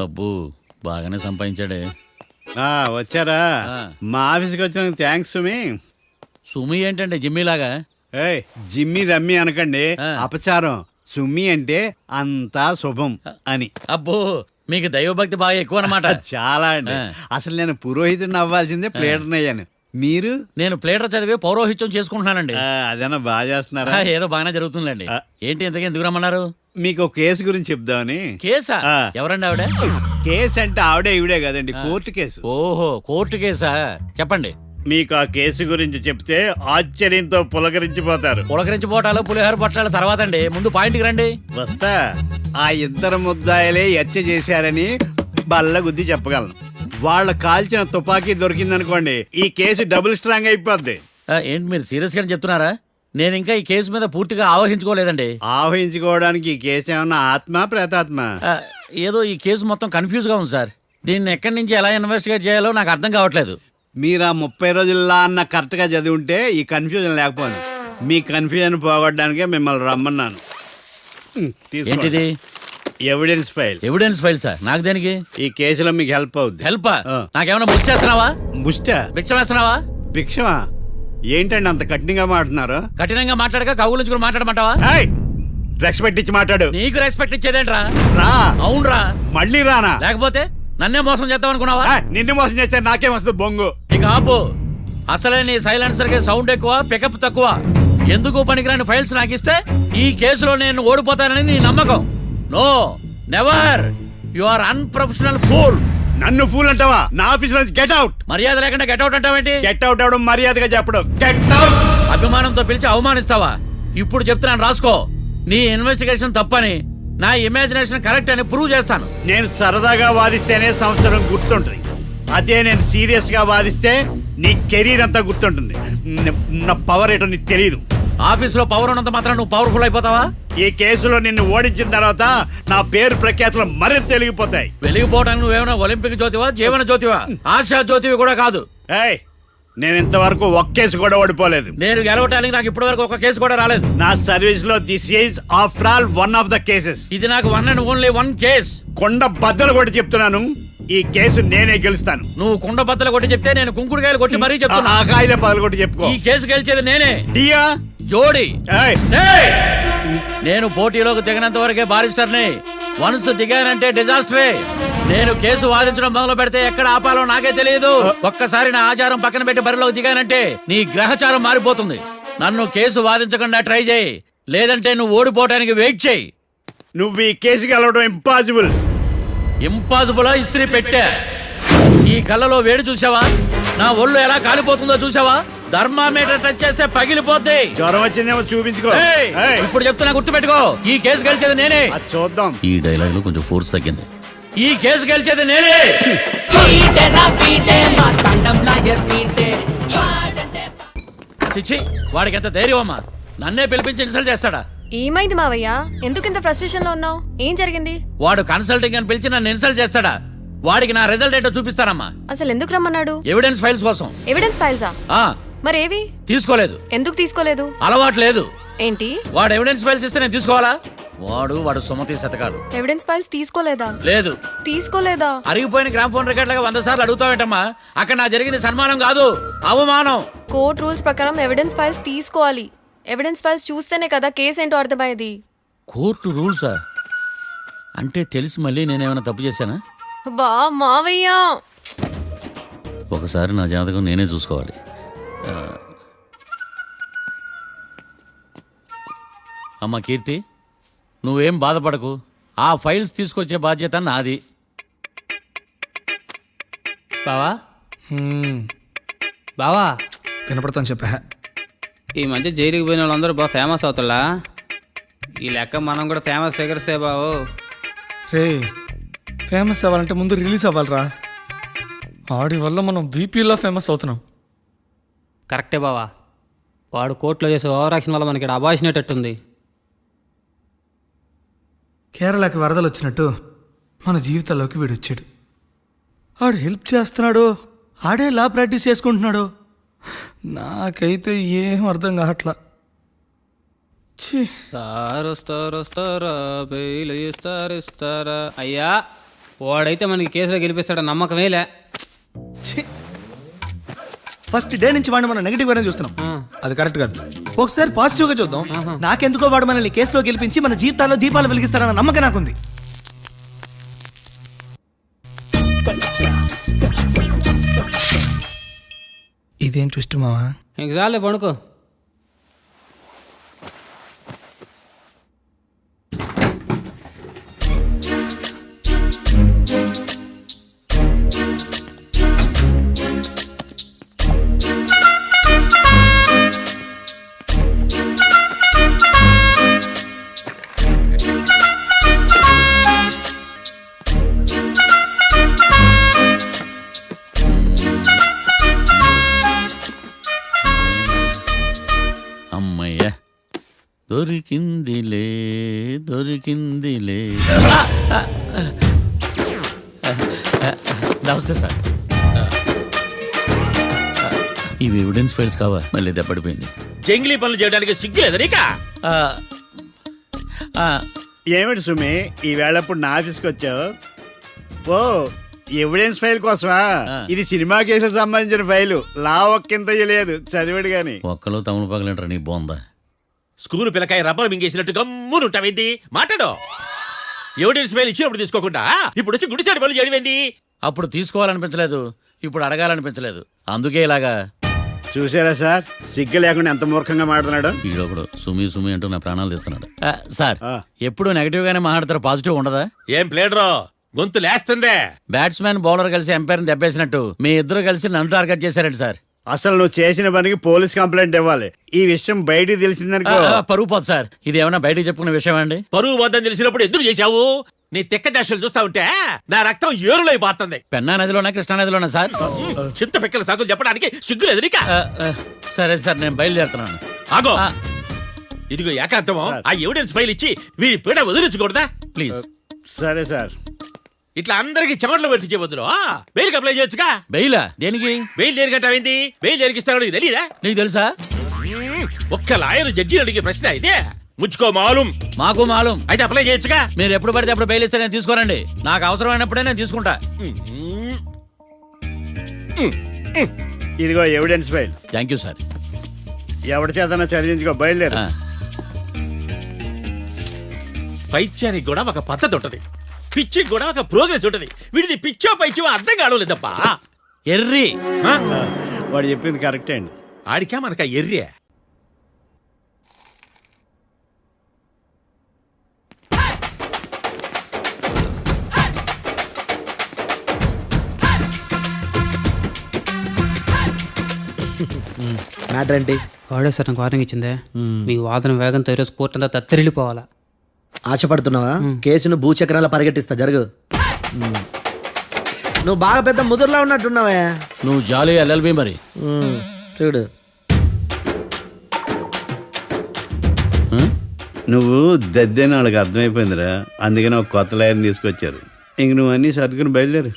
అబ్బో బాగానే సంపాదించాడే. వచ్చారా? మా ఆఫీస్కి వచ్చినందుకు థ్యాంక్స్ సుమి. సుమి ఏంటంటే జిమ్మీలాగా? ఏయ్ జిమ్మి రమ్మి అనకండి, అపచారం. సుమి అంటే అంతా శుభం అని. అబ్బో మీకు దైవభక్తి బాగా ఎక్కువ అన్నమాట. చాలా అండి. అసలు నేను పురోహితుడిని అవ్వాల్సిందే, ప్లేటర్ని అయ్యాను. మీరు? నేను ప్లేటర్ చదివి పౌరోహిత్యం చేసుకుంటున్నానండి. అదేనా బాగా చేస్తున్నారా? ఏదో బాగానే జరుగుతుందండి. ఏంటి ఇంతకీ ఎందుకు రమ్మన్నారు? మీకు ఒక కేసు గురించి చెప్దామని. కేసా? ఎవరండి ఆవిడ? కేసు అంటే ఆవిడే ఈవిడే కదండి, కోర్టు కేసు. ఓహో కోర్టు కేసా, చెప్పండి. మీకు ఆ కేసు గురించి చెప్తే ఆశ్చర్యంతో పులకరించిపోతారు. పులకరించిపోవటాలు పులిహోర పొట్టాల తర్వాత అండి, ముందు పాయింట్కి రండి. వస్తా. ఆ ఇద్దరు ముద్దాయలే హత్య చేశారని బల్ల గుద్ది చెప్పగలను. వాళ్ళ కాల్చిన తుపాకీ దొరికిందనుకోండి, ఈ కేసు డబుల్ స్ట్రాంగ్ అయిపోద్ది. ఏంటి మీరు సీరియస్ గానే చెప్తున్నారా? నేను ఇంకా ఈ కేసు మీద పూర్తిగా ఆవహించుకోలేదండి. ఆవహించుకోవడానికి ఈ కేసు ఏమన్నా ఆత్మ ప్రేతాత్మ? ఏదో ఈ కేసు మొత్తం కన్ఫ్యూజ్ గా ఉంది సార్. దీన్ని ఎక్కడి నుంచి ఎలా ఇన్వెస్టిగేట్ చేయాలో నాకు అర్థం కావట్లేదు. మీరు ఆ 30 రోజుల్లో అన్న కరెక్ట్ గా చదివి ఉంటే ఈ కన్ఫ్యూజన్ లేకపోయింది. మీ కన్ఫ్యూజన్ పోగొట్టడానికే మిమ్మల్ని రమ్మన్నాను. ఏంటిది? Evidence file. Evidence file sir? నాకు దేనికి? ఈ కేసులో మీకు హెల్ప్ అవుద్ది. హెల్ప్? నాకేమైనా ముష్టి చేస్తున్నావా? ముష్ట? భిక్షం వేస్తున్నావా? భిక్షమా? ఏంటండి అంత కఠినంగా మాట్లాడుతున్నారు? కఠినంగా మాట్లాడక కవులు మాట్లాడమంటావా? రెస్పెక్ట్ ఇచ్చి మాట్లాడు. నీకు రెస్పెక్ట్ ఇచ్చేదేంట్రా? రా. అవునరా? మళ్ళీ రానా? లేకపోతే నన్నే మోసం చేద్దాం అనుకున్నావా? నిన్ను మోసం చేస్తే నాకేం వస్తుంది బొంగు? ఇక ఆపు. అసలే నీ సైలెన్సర్ కి సౌండ్ ఎక్కువ, పికప్ తక్కువ. ఎందుకు పనికిరాని ఫైల్స్ నాకు ఇస్తే ఈ కేసులో నేను ఓడిపోతానని నీ నమ్మకం. No, never. You are unprofessional fool. నన్ను ఫూల్ అంటావా? నా ఆఫీస్ నుంచి గెట్ అవుట్. మర్యాద లేకుండా గెట్ అవుట్ అంటావేంటి? గెట్ అవుట్ అవడం మర్యాదగా చెప్పడం. Get out. అభిమానంతో పిలిచి అవమానిస్తావా? ఇప్పుడు చెప్తున్నాను రాసుకో. నీ ఇన్వెస్టిగేషన్ తప్పని, నా ఇమాజినేషన్ కరెక్ట్ అని ప్రూవ్ చేస్తాను. నేను సరదాగా వాదిస్తేనే సంవత్సరం గుర్తుంటుంది. అదే నేను సీరియస్ గా వాదిస్తే నీ కెరీర్ అంతా గుర్తుంటుంది. నా పవర్ ఏంటో నీకు తెలియదు. ఆఫీసులో పవర్ ఉన్నంత మాత్రం నువ్వు పవర్ఫుల్ అయిపోతావా? ఈ కేసులో నిన్ను ఓడించిన తర్వాత నా పేరు ప్రఖ్యాతులు మరింత వెలిగిపోతాయి. వెలిగిపోవడానికి నువ్వేమైనా ఒలింపిక్ జ్యోతివా, జీవన జ్యోతివా? ఆశా జ్యోతివి కూడా కాదు. నేను ఇంతవరకు ఒక్క కేసు కూడా ఓడిపోలేదు. నేను గెలవటానికి నాకు ఇప్పటి వరకు ఒక కేసు కూడా రాలేదు. నా సర్వీస్ లో this is after all one of the cases. ఇది నాకు one and only one case. కొండ బద్దలు కొట్టి చెప్తున్నాను, ఈ కేసు నేనే గెలుస్తాను. నువ్వు కుండ బద్దలు కొట్టి చెప్తే నేను కుంకుడుకాయలు కొట్టి మరీ చెప్తాను. ఆ కాయల పదలు కొట్టి చెప్పుకో. ఈ కేసు గెలిచేది నేనే. దియా జోడి. నేను పోటీలోకి దిగినంత వరకే బారిస్టర్ని. వన్స్ దిగానంటే డిజాస్టరే. నేను కేసు వాదించడం మొదలు పెడితే ఎక్కడ ఆపాలో నాకే తెలియదు. ఒక్కసారి నా ఆచారం పక్కన పెట్టి బరిలోకి దిగానంటే నీ గ్రహచారం మారిపోతుంది. నన్ను కేసు వాదించకుండా ట్రై చేయి, లేదంటే నువ్వు ఓడిపోవడానికి వెయిట్ చేయి. నువ్వు ఈ కేసు గెలవడం ఇంపాసిబుల్. ఇంపాసిబుల్? ఇస్త్రీ పెట్టా. ఈ కళ్ళలో వేడి చూసావా? నా ఒళ్ళు ఎలా కాలిపోతుందో చూసావా? థర్మామీటర్ టచ్ చేస్తే పగిలిపోద్ది. జ్వరం వచ్చిందేమో చూపించుకో. ఇప్పుడు చెప్తున్నా, గుర్తుపెట్టుకో. ఈ కేసు గెలిచేది నేనే. చూద్దాం. ఈ డైలాగ్ లో కొంచెం ఫోర్స్ తగ్గింది. ఈ కేసు గెలిచేది నేనే. చిచ్చి, వాడికి ఎంత ధైర్యం అమ్మా! నన్నే పిలిపించి ఇన్సల్ట్ చేస్తాడా? ఏమైంది మావయ్య? ఎందుకు ఇంత ఫ్రస్ట్రేషన్ లో ఉన్నావు? ఏం జరిగింది? వాడు కన్సల్టింగ్ అని పిలిచి నన్ను ఇన్సల్ట్ చేస్తాడా? వాడికి నా రిజల్ట్ ఏంటో చూపిస్తానమ్మా. అసలు ఎందుకు రమ్మన్నాడు? ఎవిడెన్స్ ఫైల్స్ కోసం. ఎవిడెన్స్ ఫైల్సా? మరేవి? తీసుకోలేదు. ఎందుకు తీసుకోలేదు? అలవాటు లేదు. ఏంటి? వాడు ఎవిడెన్స్ ఫైల్స్ ఇస్తే నేను తీసుకోవాలా? వాడు సుమతి శతకాలు. ఎవిడెన్స్ ఫైల్స్ తీసుకోలేదా? లేదు. తీసుకోలేదా? అరిగిపోయిన గ్రామ్ ఫోన్ రికార్డ్ లాగా 100 సార్లు అడుగుతావేంటమ్మా? అక్కడ నా జరిగింది సన్మానం కాదు, అవమానం. కోర్ట్ రూల్స్ ప్రకారం ఎవిడెన్స్ ఫైల్స్ తీసుకోవాలి. ఎవిడెన్స్ ఫైల్స్ చూస్తేనే కదా కేసు ఏంటో అర్థమయ్యేది. కోర్టు రూల్సా? అంటే తెలిసి మళ్ళీ నేనేమైనా తప్పు చేశానా? బా మావయ్య, ఒకసారి నా జాతకం నేనే చూసుకోవాలి. అమ్మ కీర్తి, నువ్వేం బాధపడకు. ఆ ఫైల్స్ తీసుకొచ్చే బాధ్యత నాది. బావా బావా వినపడతాను చెప్పా. ఈ మధ్య జైలుకి పోయిన వాళ్ళందరూ బాగా ఫేమస్ అవుతారా? ఈ లెక్క మనం కూడా ఫేమస్ ఫిగర్సే బావు. రే, ఫేమస్ అవ్వాలంటే ముందు రిలీజ్ అవ్వాలిరా. ఆడి వల్ల మనం వీపీలో ఫేమస్ అవుతున్నాం. కరెక్టే బావా. వాడు కోర్టులో చేసే ఓవర్ యాక్షన్ వల్ల మనకి అబాయిసినట్టుంది. కేరళకి వరదలు వచ్చినట్టు మన జీవితాల్లోకి వీడు వచ్చాడు. ఆడు హెల్ప్ చేస్తున్నాడు, ఆడే లా ప్రాక్టీస్ చేసుకుంటున్నాడు. నాకైతే ఏం అర్థం కావట్లా. ఇస్తారా బెయిల్ ఇస్తారా? అయ్యా వాడైతే మనకి కేసులో గెలిపిస్తాడని నమ్మకమేలే. ఫస్ట్ డే నుంచి వాడిని మనం నెగిటివ్ గానే చూస్తున్నాం. అది కరెక్ట్ కాదు. ఒకసారి పాజిటివ్ గా చూద్దాం. నాకెందుకో వాడు మనల్ని కేసులో గెలిపించి మన జీవితాల్లో దీపాలు వెలిగిస్తారన్న నమ్మకం నాకుంది. ఇదేం ట్విస్ట్ మావా? ఇంక చాలే పడుకో. అమ్మయ్య దొరికిందిలే దొరికిందిలే. నమస్తే సార్. ఇవి ఎవిడెన్స్ ఫైల్స్ కావా? మళ్ళీ దెబ్బడిపోయింది. జంగిలీ పనులు చేయడానికి సిగ్గులేదు నీకా? ఏమిటి సుమి ఈ వేళప్పుడు నా ఆఫీస్కి వచ్చావు? ఓ ఎవిడెన్స్ ఫైల్ కోసమా? ఇది సినిమా కేసులకు సంబంధించిన ఫైలు. లా ఒక్కింత లేదు, చదివాడు గాని. ఒక్కలో తమను పగలంటారు నీ బోందా. School పిల్లకాయ rubber మింగేసినట్టు గమ్మునుంటావేంది? మాట్లాడు. ఎవిడెన్స్ ఫైల్ ఇచ్చినప్పుడు తీసుకోకుండా ఇప్పుడు వచ్చి గుడిసాడు పనులు చేయడమేంది? అప్పుడు తీసుకోవాలనిపించలేదు, ఇప్పుడు అడగాలనిపించలేదు. అందుకే ఇలాగా. చూసారా సార్, సిగ్గు లేకుండా ఎంత మూర్ఖంగా మాట్లాడుతున్నాడు. వీడొకడు సుమి సుమి అంటూ నా ప్రాణాలు తీస్తున్నాడు. సార్ ఆ. ఎప్పుడు నెగిటివ్ గానే మాట్లాడతారు, పాజిటివ్ ఉండదా? ఏం ప్లేడరో గొంతు లేస్తుందే. బ్యాట్స్మెన్ బౌలర్ కలిసి ఎంపైర్ని దెబ్బేసినట్టు మీ ఇద్దరు కలిసి నన్ను టార్గెట్ చేశారండి సార్. అసలు నువ్వు చేసిన పనికి పోలీస్ కంప్లైంట్ ఇవ్వాలి. ఈ విషయం బయటికి తెలిసిందనుకో పరుగు పోదు సార్. ఇది ఏమన్నా బయటకు చెప్పుకునే విషయం అండి? పరువు వద్దని తెలిసినప్పుడు ఎందుకు చేశావు? నీ తెక్క దశలు చూస్తా ఉంటే నా రక్తం ఏరులై పారుతుంది. పెన్నా నదిలోనా కృష్ణా నదిలోనా సార్? చింత పిక్కల సాకులు చెప్పడానికి సిగ్గులేదు నీకా? సరే సార్, నేను బయలుదేరుతున్నాను. ఆగో, ఇదిగో ఏకాంతమో ఆ ఎవిడెన్స్ ఫైల్ ఇచ్చి వీడి పీడ వదిలించకూడదా? ప్లీజ్. సరే సార్. ఇట్లా అందరికి చెమటలు పెట్టించే బదులు బెయిల్కి అప్లై చేయొచ్చుగా. బెయిలా? దేనికి? బెయిల్ దేనికంటావేంది? బెయిల్ దేనికిస్తాడో నీకు తెలీదా? నీకు తెలుసా? ఒక్క లాయర్ జడ్జి అడిగే ప్రశ్న అయితే ముచ్చుకో మాలూం. మాకు మాలూం. అయితే అప్లై చేయొచ్చుగా. మీరు ఎప్పుడు పడితే అప్పుడు బెయిల్ ఇస్తే నేను తీసుకోనండి. నాకు అవసరమైనప్పుడే నేను తీసుకుంటా. ఇదిగో evidence file. Thank you sir. ఎవరి చేతనా చదివించుకో, బయలుదేరు. పైత్యానికి కూడా ఒక పద్ధతి ఉంటది, పిచ్చికి కూడా ఒక ప్రోగ్రెస్ ఉంటది. వీడిది పిచ్చో పైచో అర్థం కావలేదప్పా. ఎర్రి. వాడు చెప్పింది కరెక్టే అండి. ఆడికా మనక ఎర్రే. మ్యాటర్ ఏంటి? వాడే సార్ నాకు వార్నింగ్ ఇచ్చిందే. మీ వాదన వేగంతో ఈరోజు కోర్టు అంతా తత్తరిల్లిపోవాలా. ఆశపడుతున్నావా? కేసును భూచక్రాల పరిగెట్టిస్తా, జరుగు. నువ్వు బాగా పెద్ద ముదురులా ఉన్నట్టున్నావే. నువ్వు జాలి ఎల్ఎల్బి మరి. చూడు, నువ్వు దద్దేని వాళ్ళకి అర్థమైపోయిందిరా. అందుకని ఒక కొత్త లాయర్ని తీసుకొచ్చారు. ఇంక నువ్వు అన్నీ సర్దుకుని బయలుదేరు.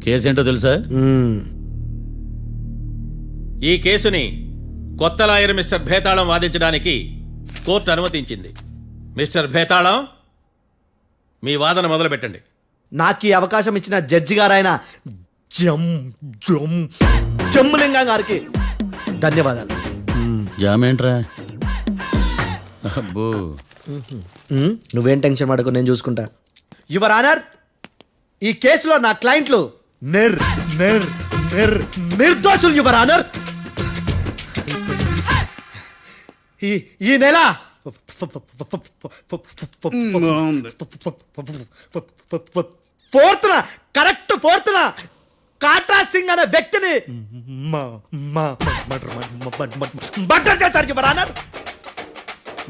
కేసు ఏంటో తెలుసా? ఈ కేసుని కొత్త లాయర్ మిస్టర్ భేతాళం వాదించడానికి కోర్టు అనుమతించింది. మిస్టర్ భేతాళం, మీ వాదన మొదలు పెట్టండి. నాకు ఈ అవకాశం ఇచ్చిన జడ్జి గారైన జమ్ములింగం గారికి ధన్యవాదాలు. జామేంట్రా? అబ్బో, నువ్వేం టెన్షన్ పడకు, నేను చూసుకుంటా. యువర్ ఆనర్, ఈ కేసులో నా క్లయింట్లు నిర్దోషులు యువర్ ఆనర్. ఈ నెల కరెక్ట్ ఫోర్త్న కాట్రా సింగ్ అనే వ్యక్తిని మర్డర్ చేశారు యువర్ ఆనర్.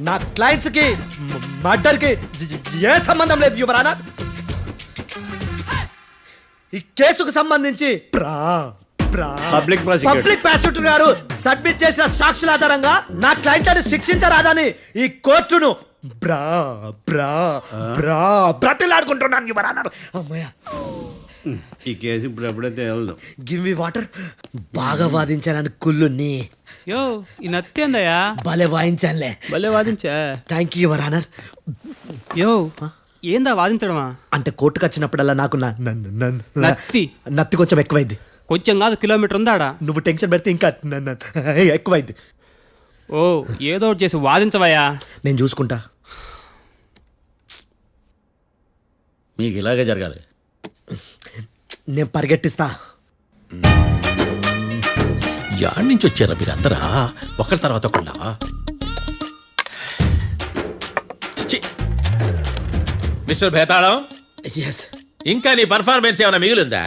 నా క్లయింట్స్ కి మర్డర్ కి ఏ సంబంధం లేదు యువర్ ఆనర్. ఈ కేసుకు సంబంధించి పబ్లిక్ ప్రాసిక్యూటర్ గారు సబ్మిట్ చేసిన సాక్షుల ఆధారంగా నా క్లయింట్లను శిక్షించరాదని ఈ కోర్టును బ్రతిలాడుకుంటున్నాను యువర్ ఆనర్. అమ్మయ్య, ఈ కేసు ఇప్పుడు ఎప్పుడైతే వెళ్దాం. Give me water. బాగా వాదించాను కుళ్ళుని. యో ఈ నత్తేందయ్యా భలే వాయించానులే. భలే వాదించా. Thank you your honour. యో ఏందా వాదించడమా? అంటే కోర్టుకు వచ్చినప్పుడల్లా నాకు నత్తి. నత్తి కొంచెం ఎక్కువైంది. కొంచెం కాదు, కిలోమీటర్ ఉందాడా. నువ్వు టెన్షన్ పెడితే ఇంకా ఎక్కువైంది. ఓ ఏదో ఒకటి చేసి వాదించవయ్యా. నేను చూసుకుంటా. మీకు ఇలాగే జరగాలి. నేను పరిగెట్టిస్తా. యాడ్ నుంచి వచ్చారా మీరందరా ఒకరి తర్వాత ఒకళ్ళ? ఛీ! మిస్టర్ భేతాళం, ఎస్ ఇంకా నీ పర్ఫార్మెన్స్ ఏమైనా మిగిలిందా?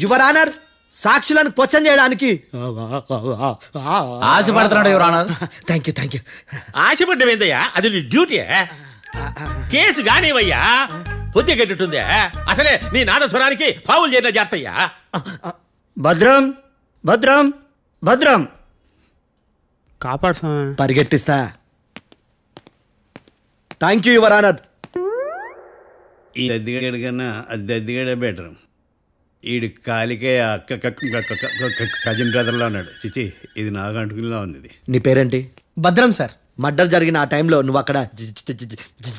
యువర్ ఆనర్, సాక్షులను క్వశ్చన్ చేయడానికి. ఆశపడుతున్నాడు యువర్ ఆనర్. Thank you. ఆశపడ్డం ఏందయ్యా, అది నీ డ్యూటీ. కేసు గానివయ్యా, బుద్ధి గట్టుందే. అసలే నీ నాదస్వరానికి పావులు చేరిన జాతయ్యా. భద్రం భద్రం భద్రం. కాపాడు స్వామి. పరిగెట్టిస్తా. Thank you your honour. ఈ దద్దిగాడి కన్నా అది దద్దిగాడే బెటర్. ఈడు కాలికే కజిన్ బ్రదర్లో ఉన్నాడు. చిచి, ఇది నాకు అంటుకునిలా ఉంది. ఇది నీ పేరేంటి? భద్రం సార్. మర్డర్ జరిగిన ఆ టైంలో నువ్వు అక్కడ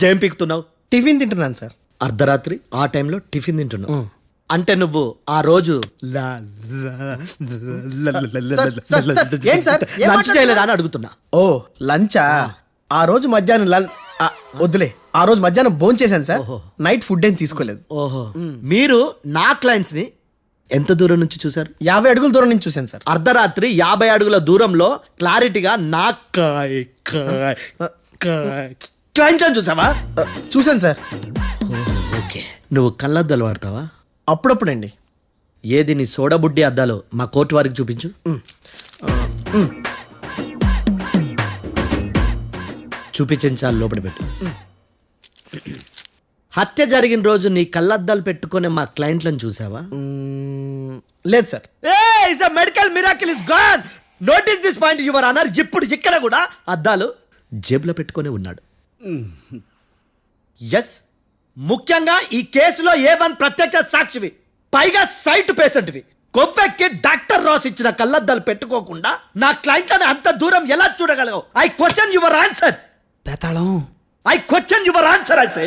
ఏం పీకుతున్నావు? టిఫిన్ తింటున్నాను సార్. అర్ధరాత్రి ఆ టైంలో టిఫిన్ తింటున్నావు అంటే నువ్వు ఆ రోజు ఏంటి సార్? లంచ్ చేయలేదా అని అడుగుతున్నా. ఓ లంచా? ఆ రోజు మధ్యాహ్నం వద్దులే, ఆ రోజు మధ్యాహ్నం భోజనం చేశాను సార్. నైట్ ఫుడ్ ఏం తీసుకోలేదు. ఓహో, మీరు నా క్లయింట్స్ ని ఎంత దూరం నుంచి చూసారు? 50 అడుగుల దూరం నుంచి చూశాను సార్. అర్ధరాత్రి 50 అడుగుల దూరంలో క్లారిటీగా నా క్లయింట్స్ అని చూసావా? చూశాను సార్. ఓకే, నువ్వు కళ్ళద్దాలు వాడతావా? అప్పుడప్పుడండి. ఏది నీ సోడబుడ్డి అద్దాలు మా కోర్టు వారికి చూపించు. చూపించాలి, లోపల పెట్టు. హత్య జరిగిన రోజు నీ కళ్ళద్దాలు పెట్టుకునే మా క్లయింట్లను చూసావా? లేదు sir. Medical miracle is gone. Notice this point your honour. ఇప్పుడు ఇక్కడ కూడా అద్దాలు జేబులో పెట్టుకొని ఉన్నాడు. ఎస్, ముఖ్యంగా ఈ కేసులో A1 ప్రత్యక్ష సాక్షివి, పైగా సైట్ పేషెంట్వి. కొవ్వెక్కి డాక్టర్ రాస్ ఇచ్చిన కళ్ళద్దాలు పెట్టుకోకుండా నా క్లయింట్లను అంత దూరం ఎలా చూడగలవు? I question your answer. బేతాళం. I question your answer. I say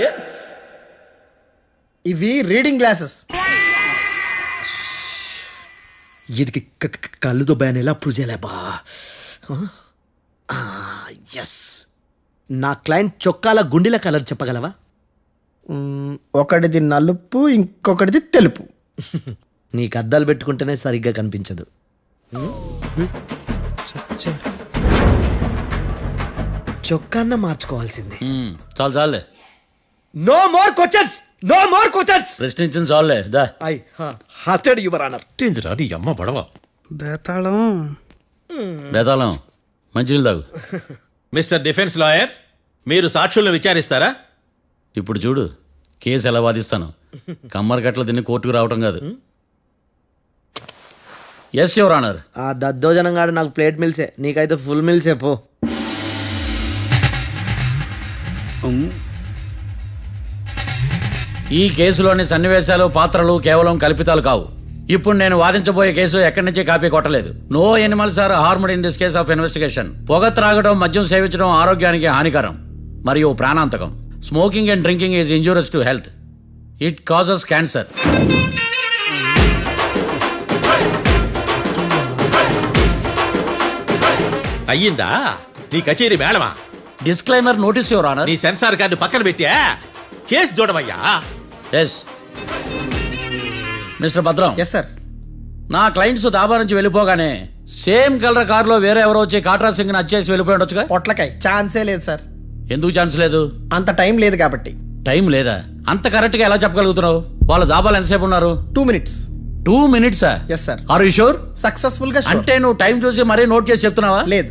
ఇవి రీడింగ్ గ్లాసెస్. వీడికి కళ్ళు దుబ్బాయని ఎలా ప్రూవ్ చేయలేబా? ఎస్, నా క్లయింట్ చొక్కాల గుండెల కలర్ చెప్పగలవా? ఒకటిది నలుపు, ఇంకొకటిది తెలుపు. నీకు అద్దాలు పెట్టుకుంటేనే సరిగ్గా కనిపించదు. చొక్కాన్న మార్చుకోవాల్సింది. చాలు చాలులే, no more questions, no more questions. ప్రశ్నించింది చాలులే. దా ఐ హార్టెడ్ యువర్ ఆనర్. నీ అమ్మ పడవ. బేతాళం. బేతాళం, మంచినీళ్ళు తాగు. మిస్టర్ డిఫెన్స్ లాయర్, మీరు సాక్షులను విచారిస్తారా? ఇప్పుడు చూడు కేసు ఎలా వాదిస్తాను. కమ్మరి కట్టలు తిని కోర్టుకు రావటం కాదు. Yes your honour. ఆ దద్దోజనంగాడు నాకు ప్లేట్ మిల్సే, నీకైతే ఫుల్ మిల్సే పో. ఈ కేసులోని సన్నివేశాలు, పాత్రలు కేవలం కల్పితాలు కావు. ఇప్పుడు నేను వాదించబోయే కేసు ఎక్కడి నుంచి కాపీ కొట్టలేదు. No animals are harmed in this case of investigation. పొగ త్రాగడం, మద్యం సేవించడం ఆరోగ్యానికి హానికరం మరియు ప్రాణాంతకం. Smoking and drinking is injurious to health. It causes cancer. అయ్యిందా నీ కచేరీ మేడమా? Disclaimer notice your honour. నీ సెన్సార్ కార్డు పక్కన పెట్టా కేసు చూడమయ్యా. Yes mister Bhadram. Yes sir. నా క్లయింట్స్ దాబా నుంచి వెళ్ళిపోగానే సేమ్ కలర్ కారులో వేరే ఎవరో వచ్చి కాట్రా సింగ్ ని వచ్చేసి వెళ్ళిపోయి ఉండొచ్చుగా. పొట్లకాయ ఛాన్సే లేదు సార్. ఎందుకు ఛాన్స్ లేదు? అంత టైం లేదు కాబట్టి. టైం లేదా? అంత కరెక్ట్ గా ఎలా చెప్పగలుగుతున్నావు? వాళ్ళ దాబాలు ఎంతసేపు ఉన్నారు? 2 minutes. 2 minutes? Yes sir. Are you sure? Successful గా sure. అంటే నువ్వు టైం చూసి మరీ నోట్ చేసి చెప్తున్నావా? లేదు.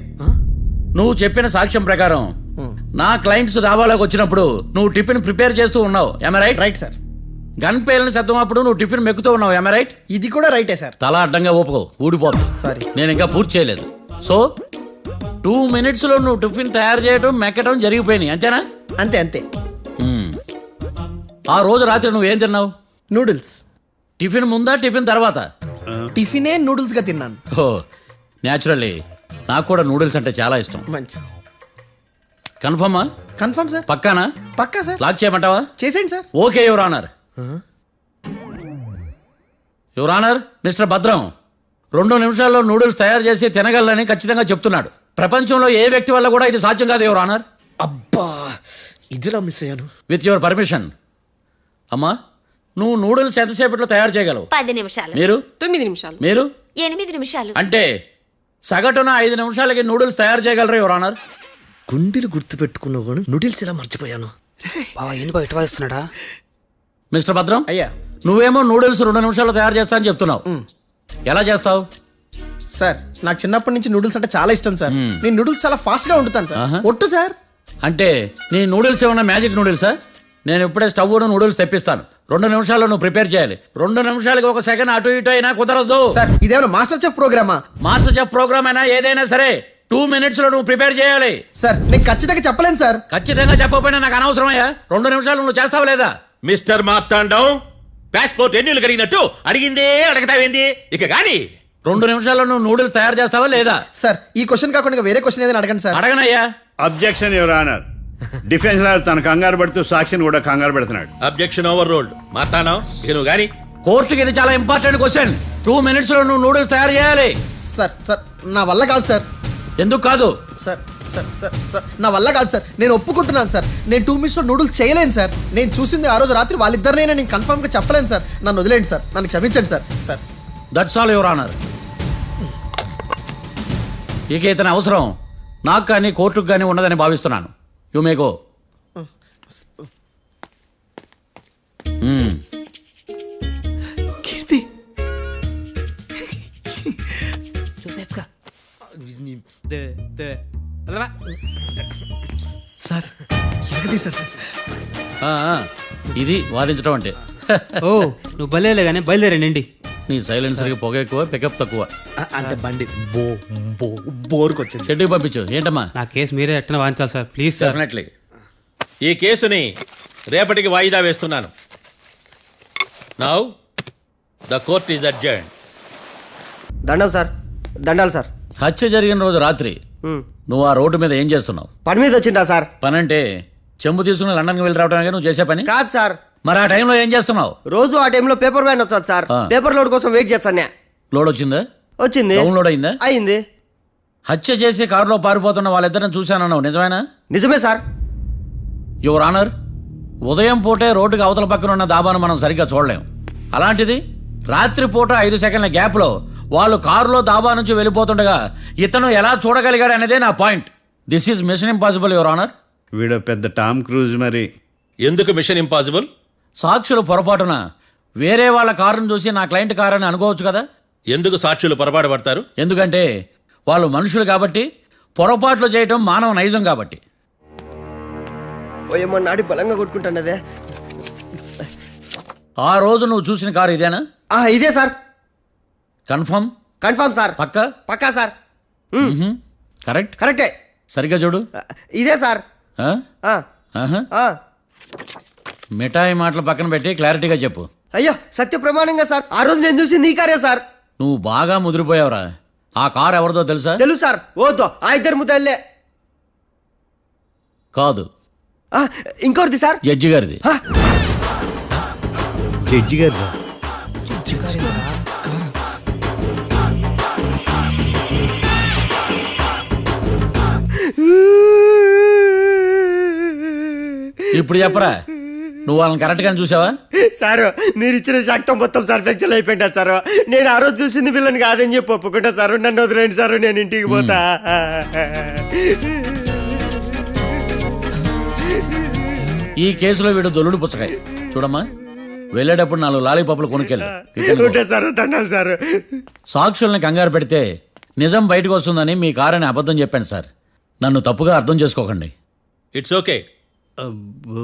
నువ్వు చెప్పిన సాక్ష్యం ప్రకారం నా క్లయింట్స్ దాబాలోకి వచ్చినప్పుడు నువ్వు టిఫిన్ ప్రిపేర్ చేస్తూ ఉన్నావు. am I right? Right sir. Gun పేలిన శబ్దం అప్పుడు నువ్వు టిఫిన్ మెక్కుతూ ఉన్నావు. am I right? ఇది కూడా రైటే సార్. తల అడ్డంగా ఊపుకో, ఊడిపోతుంది. Sorry. నేను ఇంకా పూర్తి చేయలేదు. సో 2 minutes లో నువ్వు టిఫిన్ తయారు చేయడం, మెక్కడం జరిగిపోయినాయి, అంతేనా? అంతే అంతే. ఆ రోజు రాత్రి నువ్వేం తిన్నావు? నూడిల్స్. టిఫిన్ ముందా టిఫిన్ తర్వాత? టిఫినే నూడిల్స్ గా తిన్నాను. ఓ న్యాచురల్లీ నాకు కూడా నూడిల్స్ అంటే చాలా ఇష్టం. మంచి కన్ఫర్మా? Confirm sir. పక్కానా? పక్కా సార్. లాక్ చేయమంటావా? చేసేయండి sir. Okay your honour. Your honour, mister Bhadram 2 నిమిషాల్లో నూడిల్స్ తయారు చేసి తినగలని ఖచ్చితంగా చెప్తున్నాడు. ప్రపంచంలో ఏ వ్యక్తి వల్ల కూడా ఇది సాధ్యం కాదు యువర్ ఆనర్. అబ్బా ఇదిలా మిస్ అయ్యాను. With your permission. అమ్మా, నువ్వు నూడిల్స్ ఎంతసేపట్లో తయారు చేయగలవు? 10 నిమిషాలు. మీరు? 9 నిమిషాలు. మీరు? 8 నిమిషాలు. అంటే సగటున 5 నిమిషాలకి నూడిల్స్ తయారు చేయగలరు యువర్ ఆనర్. గుండెలు గుర్తు పెట్టుకున్నావు కానీ నూడిల్స్ ఇలా మర్చిపోయాను. మిస్టర్ భద్రం, అయ్యా. నువ్వేమో నూడిల్స్ 2 నిమిషాల్లో తయారు చేస్తా అని చెప్తున్నావు. ఎలా చేస్తావు? సార్ నాకు చిన్నప్పటి నుంచి నూడిల్స్ అంటే చాలా ఇష్టం సార్. నేను నూడిల్స్ చాలా ఫాస్ట్ గా వండుతాను సార్. ఒట్టు సార్. అంటే నీ నూడిల్స్ ఏమన్నా మ్యాజిక్ నూడిల్సా? నేను ఇప్పుడే స్టవ్ నూడిల్స్ తెప్పిస్తాను. 2 నిమిషాల్లో నువ్వు ప్రిపేర్ చేయాలి. 2 నిమిషాలకి 1 సెకండ్ అటు ఇటు అయినా కుదరదు. సార్ ఇదేమైనా మాస్టర్ చెఫ్ ప్రోగ్రామా? మాస్టర్ చెఫ్ ప్రోగ్రామ్ అయినా ఏదైనా సరే 2 minutes లో నువ్వు ప్రిపేర్ చేయాలి. సార్ నేను ఖచ్చితంగా చెప్పలేను సార్. ఖచ్చితంగా చెప్పకపోయినా నాకు అనవసరమయ్యా. 2 నిమిషాలు నువ్వు చేస్తావు లేదా? మిస్టర్ మార్తాండం, పాస్పోర్ట్ ఎన్నిళ్ళు కడిగినట్టు అడిగిందే అడగతావేంది? ఇక గాని 2 నిమిషాల్లో నువ్వు నూడిల్స్ తయారు చేస్తావా లేదా? సార్ ఈ క్వశ్చన్ కాకుండా ఇంకా వేరే క్వశ్చన్ ఏదైనా అడగండి సార్. అడగనయ్యా. Objection your honour. Defence lawyer తన కంగారు పడుతూ సాక్షిని కూడా కంగారు పెడుతున్నాడు. Objection over rolled. మార్తాండం, ఇక నువ్వు గాని. కోర్టుకి ఇది చాలా ఇంపార్టెంట్ క్వశ్చన్. 2 minutes లో నువ్వు నూడిల్స్ తయారు చేయాలి. సార్ సార్ నా వల్ల కాదు సార్. ఎందుకు కాదు? సార్ సార్ సార్ సార్ నా వల్ల కాదు సార్. నేను ఒప్పుకుంటున్నాను సార్. నేను 2 minutes లో నూడిల్స్ చేయలేను సార్. నేను చూసింది ఆ రోజు రాత్రి వాళ్ళిద్దరినైనా నేను కన్ఫర్మ్ గా చెప్పలేను సార్. నన్ను వదిలేండి సార్. నన్ను క్షమించండి sir. Sir that's all your honour. ఇక ఇతని అవసరం నాకు కానీ కోర్టుకు కానీ ఉండదని భావిస్తున్నాను. You may go. Keerthi sir ఎలాగది సార్? ఇది వాదించడం అంటే. ఓ నువ్వు బయలుదేరలే కానీ బయలుదేరండి. నీ సైలెన్సర్కి పొగ ఎక్కువ, పికప్ తక్కువ. అంటే బండి బోర్కి వచ్చింది. షెడ్యూల్ పంపించు. ఏంటమ్మా? నా కేసు మీరే ఎట్టన వాయించాలి సార్, ప్లీజ్ సార్. డెఫినెట్లీ. ఈ కేసుని రేపటికి వాయిదా వేస్తున్నాను. Now the court is adjourned. దండాలు సార్, దండాలు సార్. హత్య జరిగిన రోజు రాత్రి నువ్వు ఆ రోడ్డు మీద ఏం చేస్తున్నావు? పని మీద వచ్చిందా సార్? పని అంటే చెంబు తీసుకుని లండన్కి వెళ్ళి రావడానికి నువ్వు చేసే పని కాదు సార్. మరి ఆ టైంలో ఏం చేస్తున్నావు? రోజు ఆ టైంలో పేపర్ వ్యాన్ వచ్చాది సార్. పేపర్ లోడ్ కోసం వెయిట్ చేస్తాను. లోడ్ వచ్చిందా? వచ్చింది. డౌన్లోడ్ అయిందా? అయింది. హత్య చేసి కారులో పారిపోతున్న వాళ్ళిద్దరిని చూశానన్నావు, నిజమేనా? నిజమే సార్. యువర్ ఆనర్, ఉదయం పూటే రోడ్డుకి అవతల పక్కన ఉన్న దాబాను మనం సరిగ్గా చూడలేం. అలాంటిది రాత్రి పూట 5 సెకండ్ల గ్యాప్లో వాళ్ళు కారులో దాబా నుంచి వెళ్ళిపోతుండగా ఇతను ఎలా చూడగలిగాడు అనేదే నా point. This is mission impossible your honour. వీడో పెద్ద టామ్ క్రూజ్ మరి. ఎందుకు మిషన్ ఇంపాసిబుల్? సాక్షులు పొరపాటున వేరే వాళ్ళ కారును చూసి నా క్లయింట్ కారు అని అనుకోవచ్చు కదా. ఎందుకు సాక్షులు పొరపాటు పడతారు? ఎందుకంటే వాళ్ళు మనుషులు కాబట్టి, పొరపాట్లు చేయటం మానవ నైజం కాబట్టి. ఓయమ్మ నాడి బలంగా కొట్టుకుంటానదే. ఆ రోజు నువ్వు చూసిన కారు ఇదేనా? ఇదే సార్. కన్ఫర్మ్? Confirm sir. పక్కా? పక్కా సార్. కరెక్ట్? కరెక్టే. సరిగ్గా చూడు. ఇదే సార్. మిఠాయి మాటలు పక్కన పెట్టి క్లారిటీగా చెప్పు. అయ్యో సత్య ప్రమాణంగా సార్, ఆ రోజు నేను చూసి నీ కారే సార్. నువ్వు బాగా ముదిరిపోయావురా. ఆ కారు ఎవరిదో తెలుసా? తెలుసు సార్. ఓతో ఆ ఇద్దరు ముద్దల్లే. కాదు, ఇంకోటిది సార్. జడ్జి గారిది. జడ్జి గారు ఇప్పుడు చెప్పరా, నువ్వు వాళ్ళని కరెక్ట్ గానే చూసావా? సార్ మీరు ఇచ్చిన శాక్తం మొత్తం సార్ ఫ్లెక్చర్ అయిపోయింటా సార్. నేను ఆ రోజు చూసింది వీళ్ళని కాదని చెప్పి ఒప్పుకుంటా సార్. నన్ను వదిలేండి సార్, నేను ఇంటికి పోతా. ఈ కేసులో వీడు దొల్లుడు పుచ్చకాయ. చూడమ్మా, వెళ్ళేటప్పుడు 4 లాలీపాపులు కొనుక్కెళ్ళు. Sir దండాలి sir. సాక్షుల్ని కంగారు పెడితే నిజం బయటకు వస్తుందని మీ కారని అబద్ధం చెప్పాను సార్. నన్ను తప్పుగా అర్థం చేసుకోకండి. It's okay. అబ్బో.